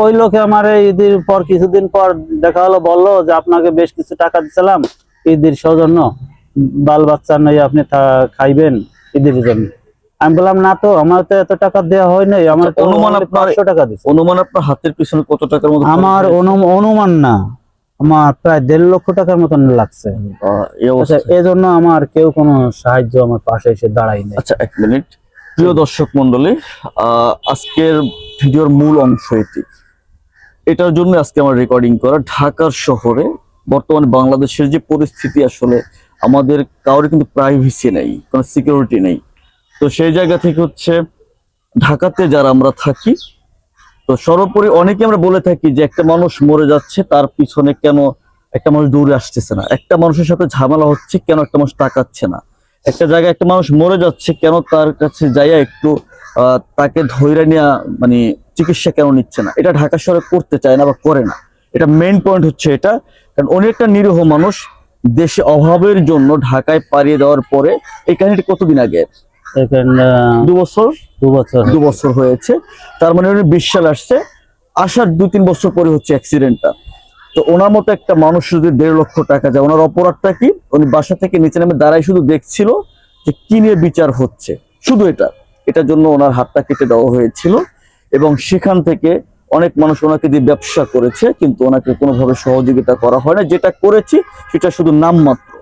ওই লোকে আমার ঈদের পর কিছুদিন পর দেখা হলো, বললো যে আপনাকে বেশ কিছু টাকা দিছিলাম ঈদের সৌজন্য, বাল বাচ্চা নয় আপনি খাইবেন ঈদের জন্য। আমি বললাম না তো, আমার তো এত টাকা দেওয়া হয় নাই, আমার তো অনুমান আপনার 500 টাকা দিছে। অনুমান আপনার হাতের পিছনে কত টাকার মতো আমার অনুমান না, আমার প্রায় 1.5 লক্ষ টাকার মতন লাগছে। এই আচ্ছা, অবস্থা? এজন্য আমার কেউ কোনো সাহায্য আমার পাশে এসে দাঁড়াই নাই। আচ্ছা এক মিনিট, প্রিয় দর্শক মন্ডলী, আজকের ভিডিওর মূল অংশ এটার জন্য আজকে আমার রেকর্ডিং করা। ঢাকার শহরে বর্তমানে বাংলাদেশের যে পরিস্থিতি, আসলে আমাদের কারোর কিন্তু প্রাইভেসি নেই, কোনো সিকিউরিটি নেই। তো সেই জায়গা থেকে হচ্ছে ঢাকাতে যারা আমরা থাকি, তো সর্বোপরি অনেকে আমরা বলে থাকি যে একটা মানুষ মরে যাচ্ছে তার পিছনে কেন একটা মানুষ দৌড়ে আসতেছে না, একটা মানুষের সাথে ঝামেলা হচ্ছে কেন একটা মানুষ তাকাচ্ছে না, একটা জায়গায় একটা মানুষ মরে যাচ্ছে কেন তার কাছে যাইয়া একটু তাকে ধৈর্য নেওয়া মানে চিকিৎসা কেন নিচ্ছে না, এটা ঢাকা শহরে করতে চায় না বা করে না। এটা মেইন পয়েন্ট হচ্ছে এটা, কারণ অনেকটা নিরীহ মানুষ দেশে অভাবের জন্য ঢাকায় পাড়িয়ে দেওয়ার পরে, এই কাহিনীটি কতদিন আগে? এখানে 2 বছর 2 বছর 2 বছর হয়েছে। তার মানে উনি 20 সাল আসছে, আসার 2-3 বছর পরে হচ্ছে অ্যাক্সিডেন্টটা। তো ওনার মতো একটা মানুষ যদি 1.5 লক্ষ টাকা যায়, ওনার অপরাধটা কি? উনি বাসা থেকে নিচে নামে দাঁড়ায় শুধু দেখছিল যে কি নিয়ে বিচার হচ্ছে, শুধু এটার জন্য ওনার হাতটা কেটে দেওয়া হয়েছিল। এবং সেখান থেকে অনেক মানুষ ওনাকে দিয়ে ব্যবসা করেছে, কিন্তু ওনাকে কোনোভাবে সহযোগিতা করা হয় না। যেটা করেছি সেটা শুধু নামমাত্র।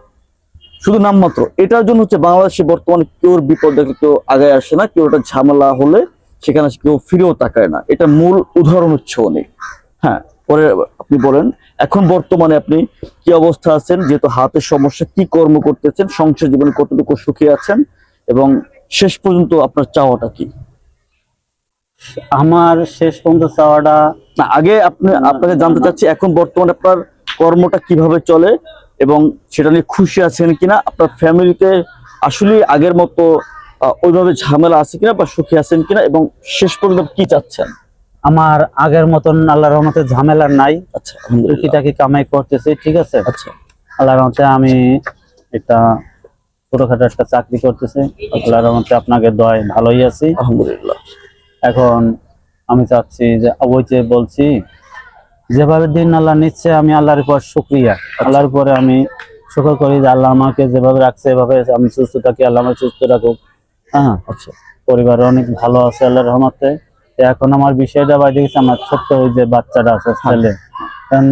এটার জন্য হচ্ছে বাংলাদেশে বর্তমানে কেউ বিপদ দেখলে কেউ আগে আসে না, কেউ একটা ঝামেলা হলে সেখানে কেউ ফিরেও তাকায় না। এটা মূল উদাহরণ হচ্ছে অনেক। হ্যাঁ, পরে আপনি বলেন এখন বর্তমানে আপনি কি অবস্থা আছেন, যেহেতু হাতের সমস্যা, কি কর্ম করতেছেন, সংসার জীবনে কতটুকু সুখী আছেন, এবং শেষ পর্যন্ত আপনার চাওয়াটা কি? আমার শেষ পর্যন্ত চাওয়াটা, না, আগে আপনাকে জানতে চাচ্ছি এখন বর্তমানে আপনার কর্মটা কিভাবে চলে এবং সেটা নিয়ে খুশি আছেন কিনা, আপনার ফ্যামিলিতে আসলে আগের মতো ওইভাবে ঝামেলা আছে কিনা বা সুখী আছেন কিনা, এবং শেষ পর্যন্ত আপনি কি চাচ্ছেন? আমার আগের মতন আল্লাহর রহমতে ঝামেলা নাই। আচ্ছা, আলহামদুলিল্লাহ। টুকিটাকি কামাই করতেছি, ঠিক আছে। আচ্ছা, আল্লাহর রহমতে আমি একটা ছোটখাটো একটা চাকরি করতেছি, আল্লাহর রহমতে আপনাকে দয় ভালোই আছি। আলহামদুলিল্লাহ। এখন আমি চাচ্ছি যে ওই যে বলছি, যেভাবে দিন আল্লাহ নিচ্ছে আমি আল্লাহর উপর শুকরিয়া, আল্লাহর উপরে আমি শুকর করি যে আল্লাহ আমাকে যেভাবে রাখছে এভাবে আমি সুস্থ থাকি, আল্লাহ আমাকে সুস্থ রাখুক। হ্যাঁ, আচ্ছা, পরিবার অনেক ভালো আছে আল্লাহর রহমতে। এখন আমার বিষয়টা বাইরে গেছে, আমার ছোট্ট ওই যে বাচ্চাটা আছে ছেলে,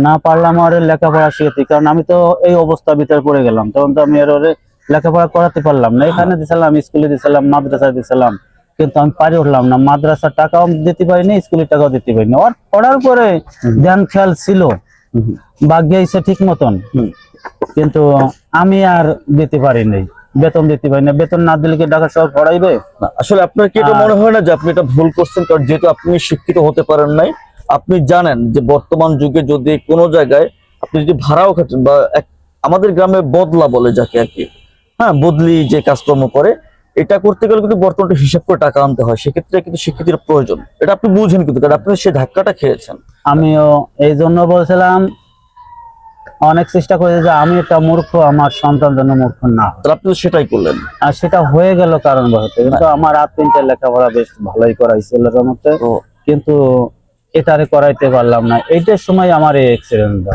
না পারলাম আর লেখাপড়া শিখতে, কারণ আমি তো এই অবস্থার ভিতরে পড়ে গেলাম, তখন তো আমি আর ওরে লেখাপড়া করাতে পারলাম না। এখানে দিছিলাম, স্কুলে দিছিলাম, মাদ্রাসায় দিছিলাম, কিন্তু আমি পারি উঠলাম না। মাদ্রাসার টাকাও দিতে পারিনি, স্কুলের টাকাও দিতে পারিনি। ওর পড়ার পরে ধ্যান খেয়াল ছিল, ভাগ্যে এসে ঠিক মতন, কিন্তু আমি আর দিতে পারিনি, বেতন দিতে পারি না। বেতন না দিলে কি ঢাকা শহর পড়াইবে? না, আসলে আপনার কি এটা মনে হয় না যে আপনি এটা ভুল করছেন? কারণ যেহেতু আপনি শিক্ষিত হতে পারেন নাই, আপনি জানেন যে বর্তমান যুগে যদি কোনো জায়গায় আপনি যদি ভাড়াও খাটেন বা আমাদের গ্রামে বদলা বলে যাকে আর কি, হ্যাঁ, বদলি যে কাজকর্ম করে, এটা করতে গেলে কিন্তু বর্তমানে হিসাব করে টাকা আনতে হয়, সেক্ষেত্রে কিন্তু শিক্ষিতের প্রয়োজন। এটা আপনি বুঝেন কিন্তু, কারণ আপনি সেই ধাক্কাটা খেয়েছেন। আমিও এই জন্য বলছিলাম, অনেক চেষ্টা করেছি যে আমি একটা মূর্খ, আমার সন্তান যেন মূর্খ না হয়। তাহলে আপনি তো সেটাই করলেন। আর সেটা হয়ে গেল কারণ বলতে, কিন্তু আমার আর তিনটে লেখাপড়া বেশ ভালোই করাইছে আল্লাহর মধ্যে, তো কিন্তু এটারে করাইতে পারলাম না। এইটার সময় আমার এই অ্যাক্সিডেন্টটা,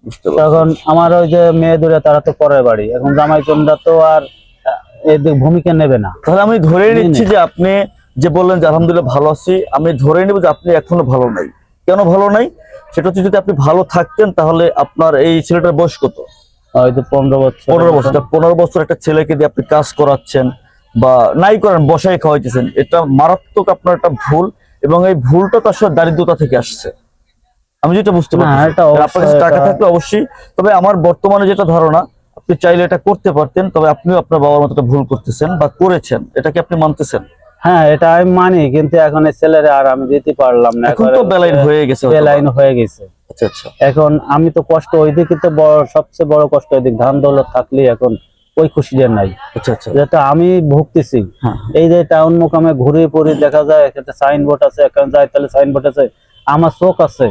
বুঝতে পারছি। তখন আমার ওই যে মেয়ে দূরে তারা তো পরের বাড়ি, এখন জামাই জনরা তো আর এদের ভূমিকা নেবে না। তাহলে আমি ধরে নিচ্ছি যে আপনি যে বললেন যে আলহামদুলিল্লাহ ভালো আছি, আমি ধরে নিব যে আপনি এখনো ভালো নাই। কেন ভালো নাই? সেটা হচ্ছে যদি আপনি ভালো থাকতেন তাহলে আপনার এই ছেলেটার বয়স কত? হয়তো 15 বছর। 15 বছর। 15 বছর একটা ছেলেকে দিয়ে আপনি কাজ করাচ্ছেন বা নাই করেন, বসায় খাওয়াইতেছেন, এটা মারাত্মক আপনার একটা ভুল, এবং এই ভুলটা তো আসলে দারিদ্রতা থেকে আসছে, আমি যেটা বুঝতে না, পারছি। এটা অবশ্যই আপনার কাছে টাকা এটা- থাকলে অবশ্যই, তবে আমার বর্তমানে যেটা ধারণা, আপনি চাইলে এটা করতে পারতেন, তবে আপনিও আপনার বাবার মতো একটা ভুল করতেছেন বা করেছেন, এটা কি আপনি মানতেছেন? হ্যাঁ, এটা আমি মানি, কিন্তু এখন এই ছেলেরে আর আমি দিতে পারলাম না। এখন তো বেলাইন হয়ে গেছে হয়তো বা। বেলাইন হয়ে গেছে। আচ্ছা, আচ্ছা, এখন আমি তো কষ্ট ওইদিকে তো সবচেয়ে বড় কষ্ট ওইদিক, ধান দৌলত থাকলে এখন ওই খুশিটা নাই, আচ্ছা, আচ্ছা, যেটা আমি ভুগতেছি। হ্যাঁ, এই যে টাউন মোকামে ঘুরে পড়ে দেখা যায় একটা সাইনবোর্ড আছে, এখানে যাই তাহলে সাইনবোর্ড আছে, আমার চোখ আছে,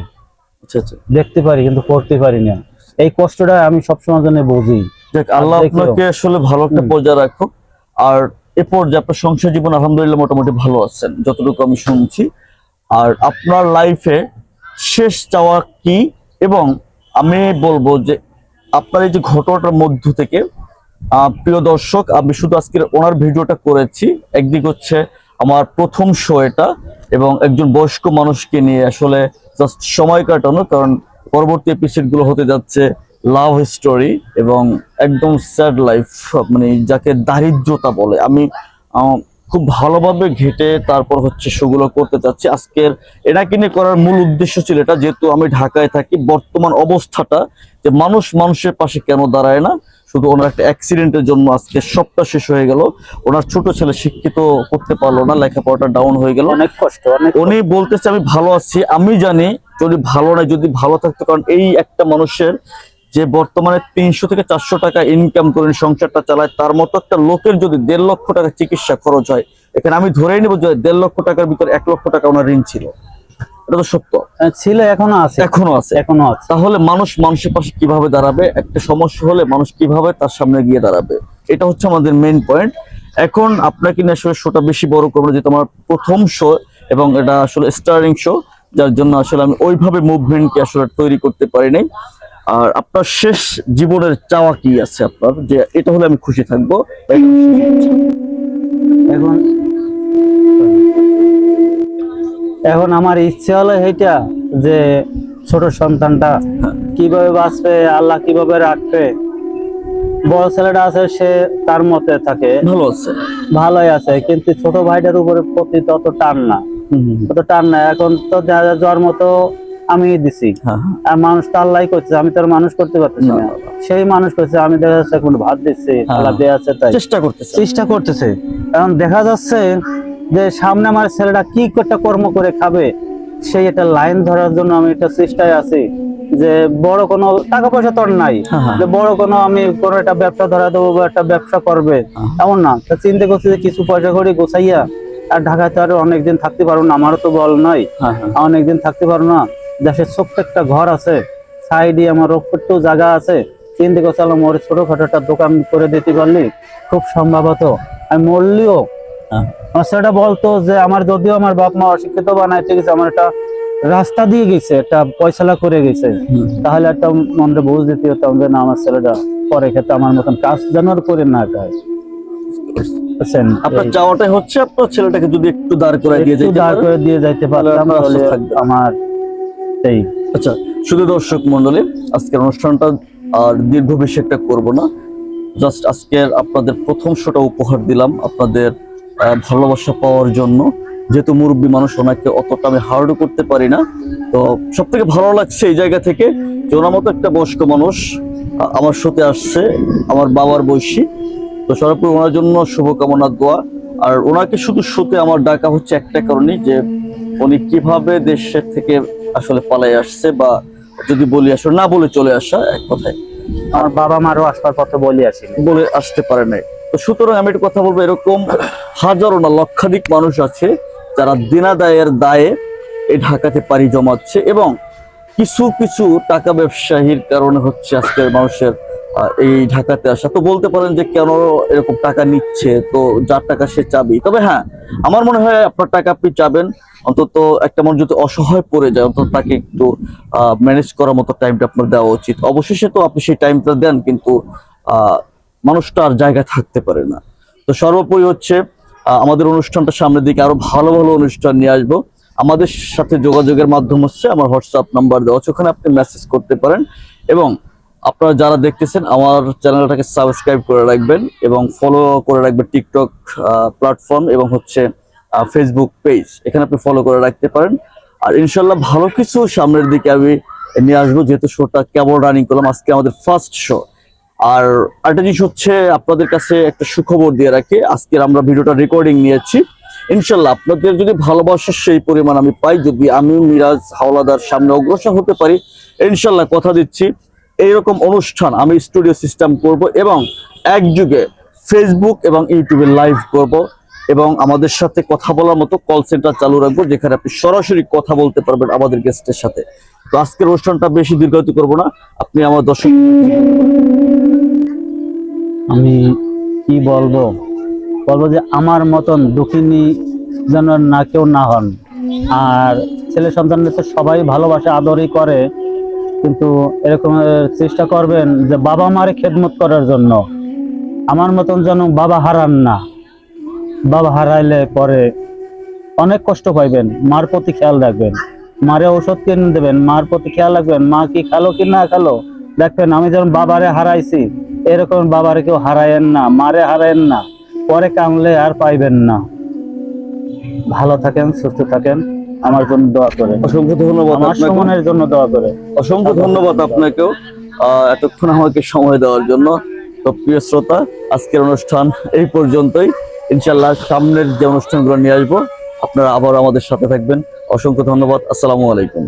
আচ্ছা, আচ্ছা। দেখতে পারি কিন্তু করতে পারি না। এই কষ্টটা আমি সবসময় জন্য বুঝি। দেখ, আল্লাহ আর দেখিও। আপনাকে আসলে ভালো একটা পর্যায়ে রাখুক। আর এরপর যে আপনার সংসার জীবন আলহামদুলিল্লাহ মোটামুটি ভালো আছেন যতটুকু আমি শুনছি। আর আপনার লাইফে শেষ চাওয়া কি? এবং আমি বলবো যে আপনার এই যে ঘটনাটার মধ্য থেকে প্রিয় দর্শক, আমি শুধু আজকের ওনার ভিডিওটা করেছি, একদিক হচ্ছে আমার প্রথম শো এটা, এবং একজন বয়স্ক মানুষকে নিয়ে আসলে জাস্ট সময় কাটানো, কারণ পরবর্তী এপিসোড গুলো হতে যাচ্ছে লাভ স্টোরি এবং একদম স্যাড লাইফ, মানে যাকে দারিদ্রতা বলে। আমি খুব ভালোভাবে ঘেটে তারপর হচ্ছে শোগুলো করতে চাচ্ছি। আজকের এটাকে নিয়ে করার মূল উদ্দেশ্য ছিল এটা, যেহেতু আমি ঢাকায় থাকি, বর্তমান অবস্থাটা যে মানুষ মানুষের পাশে কেন দাঁড়ায় না, শুধু ওনার একটা অ্যাক্সিডেন্টের জন্য আজকে সবটা শেষ হয়ে গেল। ওনার ছোট ছেলে শিক্ষিত করতে পারলো না, লেখাপড়াটা ডাউন হয়ে গেল। অনেক কষ্ট, অনেক উনি বলতেছে আমি ভালো আছি, আমি জানি যদি ভালো নাই, যদি ভালো থাকতো, কারণ এই একটা মানুষের যে বর্তমানে 300 থেকে 400 টাকা ইনকাম করে সংসারটা চালায়, তার মতো একটা লোকের যদি 1.5 লক্ষ টাকা চিকিৎসা খরচ হয়, এখানে আমি ধরেই নিব যে 1.5 লক্ষ টাকার ভিতরে 1 লক্ষ টাকা ওনার ঋণ ছিল। এটা তো সত্য, ছিল, এখনো আছে, এখনো আছে। এখনো আছে। তাহলে মানুষ মানুষের পাশে কিভাবে দাঁড়াবে? একটা সমস্যা হলে মানুষ কিভাবে তার সামনে গিয়ে দাঁড়াবে? এটা হচ্ছে আমাদের মেইন পয়েন্ট। এখন আপনাকে নিয়ে আসলে শোটা বেশি বড় করবো না, যেহেতু আমার প্রথম শো এবং এটা আসলে স্টারিং শো, যার জন্য আসলে আমি ওইভাবে মুভমেন্টকে আসলে তৈরি করতে পারি নাই। আর আপনার শেষ জীবনের চাওয়া কি আছে আপনার, যে এটা হলে আমি খুশি থাকবো? এখন এখন আমার ইচ্ছে হলো এইটা, যে ছোট সন্তানটা কিভাবে বাঁচবে, আল্লাহ কিভাবে রাখবে। বড় ছেলেটা আছে, সে তার মতে থাকে, ভালো আছে, ভালোই আছে, কিন্তু ছোট ভাইটার উপরে প্রতি তত টান না, তত টান না। এখন তো জ্বর মতো আমি দিছি, হ্যাঁ, আর মানুষ তো আল্লাহ করছে, আমি তো আর মানুষ করতে পারতেছি না। সেই মানুষ করছে, আমি দেখা যাচ্ছে এখন ভাত দিচ্ছি, আল্লাহ দেয়া আছে তাই চেষ্টা করতেছে। এখন দেখা যাচ্ছে যে সামনে আমার ছেলেটা কি একটা কর্ম করে খাবে, সেই একটা লাইন ধরার জন্য আমি একটা চেষ্টায় আছি। যে বড় কোনো টাকা পয়সা তোর নাই, যে বড় কোনো আমি কোনো একটা ব্যবসা ধরা দেবো বা একটা ব্যবসা করবে এমন না। তা চিন্তা করছি যে কিছু পয়সা করে গোছাইয়া, আর ঢাকায় তো আরো অনেকদিন থাকতে পারবো না, আমারও তো বল নাই, অনেকদিন থাকতে পারবো না। দেশের ছোট্ট একটা ঘর আছে, সাইডে আমার ছোট্ট জায়গা আছে, চিন্তা করছিলাম ওর ছোটখাটো একটা দোকান করে দিতে পারলি খুব সম্ভবত আমি মরলিও আমার সেটা বলতো যে আমার যদিও আমার বাপ মা অশিক্ষিত বানাইতে গেছে, আমার একটা রাস্তা দিয়ে গেছে, একটা পয়সালা করে গেছে, তাহলে একটা মনটা বুঝ দিতে হতাম যে না আমার ছেলেটা পরে ক্ষেত্রে আমার মতন কাজ যেন আর করে না যায়। আপনার চাওয়াটাই হচ্ছে আপনার ছেলেটাকে যদি একটু দাঁড় করে দিয়ে যাইতে পারতাম আমার এই। আচ্ছা, শুধু দর্শক মন্ডলী, আজকের অনুষ্ঠানটা আর দীর্ঘ বেশি একটা করবো না, জাস্ট আজকের আপনাদের প্রথম শোটা উপহার দিলাম আপনাদের ভালোবাসা পাওয়ার জন্য। যেহেতু মুরব্বী মানুষ, ওনাকে অতটা আমি হার্ডও করতে পারি না, তো সব থেকে ভালো লাগছে এই জায়গা থেকে যে ওনার মতো একটা বয়স্ক মানুষ আমার শোতে আসছে, আমার বাবার বয়সী। তো সর্বোপরি ওনার জন্য শুভকামনা, দোয়া। আর ওনাকে শুধু শোতে আমার ডাকা হচ্ছে একটা কারণে, যে উনি কিভাবে দেশের থেকে আসলে পালাই আসছে, বা যদি বলি আসলে না বলে চলে আসা, এক কথায় আমার বাবা মারও আসবার পথে বলে আসতে পারে নাই। তো সুতরাং আমি একটা কথা বলবো, এরকম হাজারো না লক্ষাধিক মানুষ আছে যারা দিনাদায়ের দায়ে এই ঢাকাতে পাড়ি জমাচ্ছে, এবং কিছু কিছু টাকা ব্যবসায়ীর কারণে হচ্ছে আজকের মানুষের এই ঢাকাতে আসা। তো বলতে পারেন যে কেন এরকম টাকা নিচ্ছে, তো যার টাকা সে চাবি। তবে হ্যাঁ, আমার মনে হয় আপনার টাকা আপনি চাবেন, অন্তত একটা মানুষ যদি অসহায় পড়ে যায়, অন্তত তাকে একটু ম্যানেজ করার মতো টাইমটা আপনার দেওয়া উচিত। অবশেষে তো আপনি সেই টাইমটা দেন, কিন্তু মানুষটা আর জায়গায় থাকতে পারে না। তো সর্বোপরি হচ্ছে আমাদের অনুষ্ঠানটা সামনের দিকে আরো ভালো ভালো অনুষ্ঠান নিয়ে আসবো। আমাদের সাথে যোগাযোগের মাধ্যম হচ্ছে আমার হোয়াটসঅ্যাপ নাম্বার দেওয়া আছে, ওখানে আপনি মেসেজ করতে পারেন। এবং আপনারা যারা দেখতেছেন আমার চ্যানেলটাকে সাবস্ক্রাইব করে রাখবেন এবং ফলো করে রাখবেন টিকটক প্ল্যাটফর্ম এবং হচ্ছে ফেসবুক পেজ, এখানে আপনি ফলো করে রাখতে পারেন। আর ইনশাল্লাহ ভালো কিছু সামনের দিকে আমি নিয়ে আসবো, যেহেতু শোটা কেবল রানিং করলাম, আজকে আমাদের ফার্স্ট শো। আর আরেকটা জিনিস হচ্ছে আপনাদের কাছে একটা সুখবর দিয়ে রাখি, আজকে আমরা ভিডিওটা রেকর্ডিং নিয়েছি। ইনশাল্লাহ আপনাদের যদি ভালোবাসার সেই পরিমাণ আমি পাই, যদি আমি মিরাজ হাওলাদার সামনে অগ্রসর হতে পারি, ইনশাল্লাহ কথা দিচ্ছি এইরকম অনুষ্ঠান আমি স্টুডিও সিস্টেম করব এবং একযুগে ফেসবুক এবং ইউটিউবে লাইভ করব, এবং আমাদের সাথে কথা বলার মতো কল সেন্টার চালু রাখবো, যেখানে আপনি সরাসরি কথা বলতে পারবেন আমাদের গেস্টের সাথে। তো আজকের অনুষ্ঠানটা বেশি দীর্ঘায়িত করবো না, আপনি আমার দর্শক আমি কি বলবো যে আমার মতন দুঃখিনী যেন না কেউ না হন। আর ছেলে সন্তানদের তো সবাই ভালোবাসে, আদরই করে, কিন্তু এরকম চেষ্টা করবেন যে বাবা মারে খেদমত করার জন্য। আমার মতন যেন বাবা হারান না, বাবা হারাইলে পরে অনেক কষ্ট পাইবেন। মার প্রতি খেয়াল রাখবেন, মারে ওষুধ কিনে দেবেন, মার প্রতি খেয়াল রাখবেন, মা কি খালো কি না খালো দেখবেন। আমি যেমন বাবারে হারাইছি, এরকম বাবারে কেউ হারায়েন না, মারে হারায়েন না, পরে কামলে আর পাইবেন না। ভালো থাকেন, সুস্থ থাকেন, আমার জন্য দোয়া করে। অসংখ্য ধন্যবাদ, আমার সুমনের জন্য দোয়া করে। অসংখ্য ধন্যবাদ আপনাকেও এতক্ষণ আমাকে সময় দেওয়ার জন্য। তো প্রিয় শ্রোতা, আজকের অনুষ্ঠান এই পর্যন্তই। ইনশাল্লাহ সামনের যে অনুষ্ঠানগুলো নিয়ে আসবো, আপনারা আবার আমাদের সাথে থাকবেন। অসংখ্য ধন্যবাদ। আসসালামু আলাইকুম।